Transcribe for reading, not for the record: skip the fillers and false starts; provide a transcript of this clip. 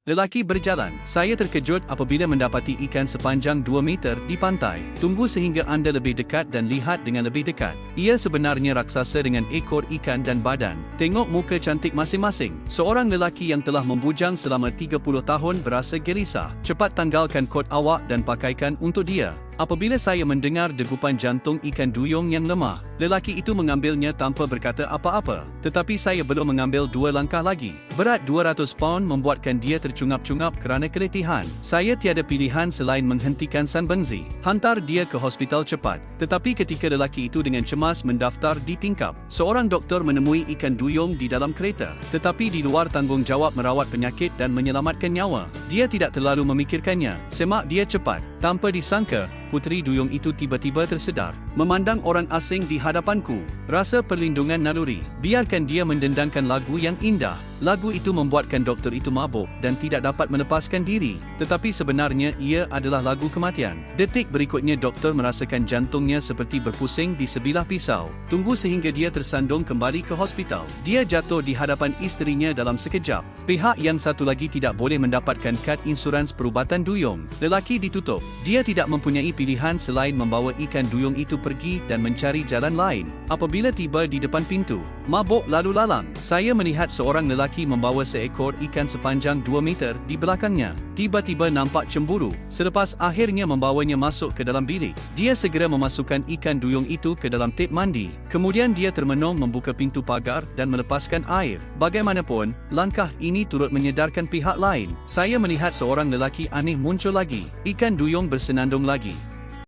Lelaki berjalan. Saya terkejut apabila mendapati ikan sepanjang 2 meter di pantai. Tunggu sehingga anda lebih dekat dan lihat dengan lebih dekat. Ia sebenarnya raksasa dengan ekor ikan dan badan. Tengok muka cantik masing-masing. Seorang lelaki yang telah membujang selama 30 tahun berasa gelisah. Cepat tanggalkan kot awak dan pakaikan untuk dia. Apabila saya mendengar degupan jantung ikan duyung yang lemah, lelaki itu mengambilnya tanpa berkata apa-apa. Tetapi saya belum mengambil 2 langkah lagi. Berat 200 paun membuatkan dia tercungap-cungap kerana keletihan. Saya tiada pilihan selain menghentikan Sanbenzi. Hantar dia ke hospital cepat. Tetapi ketika lelaki itu dengan cemas mendaftar di tingkap, seorang doktor menemui ikan duyung di dalam kereta. Tetapi di luar tanggungjawab merawat penyakit dan menyelamatkan nyawa. Dia tidak terlalu memikirkannya. Semak dia cepat. Tanpa disangka, puteri duyung itu tiba-tiba tersedar. Memandang orang asing di hadapanku. Rasa perlindungan naluri. Biarkan dia mendendangkan lagu yang indah. Lagu itu membuatkan doktor itu mabuk dan tidak dapat melepaskan diri. Tetapi sebenarnya ia adalah lagu kematian. Detik berikutnya doktor merasakan jantungnya seperti berpusing di sebilah pisau. Tunggu sehingga dia tersandung kembali ke hospital. Dia jatuh di hadapan isterinya dalam sekejap. Pihak yang satu lagi tidak boleh mendapatkan kad insurans perubatan duyung. Lelaki ditutup. Dia tidak mempunyai pilihan selain membawa ikan duyung itu pergi dan mencari jalan lain. Apabila tiba di depan pintu, mabuk lalu lalang, saya melihat seorang lelaki membawa seekor ikan sepanjang 2 meter di belakangnya. Tiba-tiba nampak cemburu. Selepas akhirnya membawanya masuk ke dalam bilik, dia segera memasukkan ikan duyung itu ke dalam tep mandi. Kemudian dia termenung membuka pintu pagar dan melepaskan air. Bagaimanapun, langkah ini turut menyedarkan pihak lain. Saya melihat seorang lelaki aneh muncul lagi. Ikan duyung bersenandung lagi.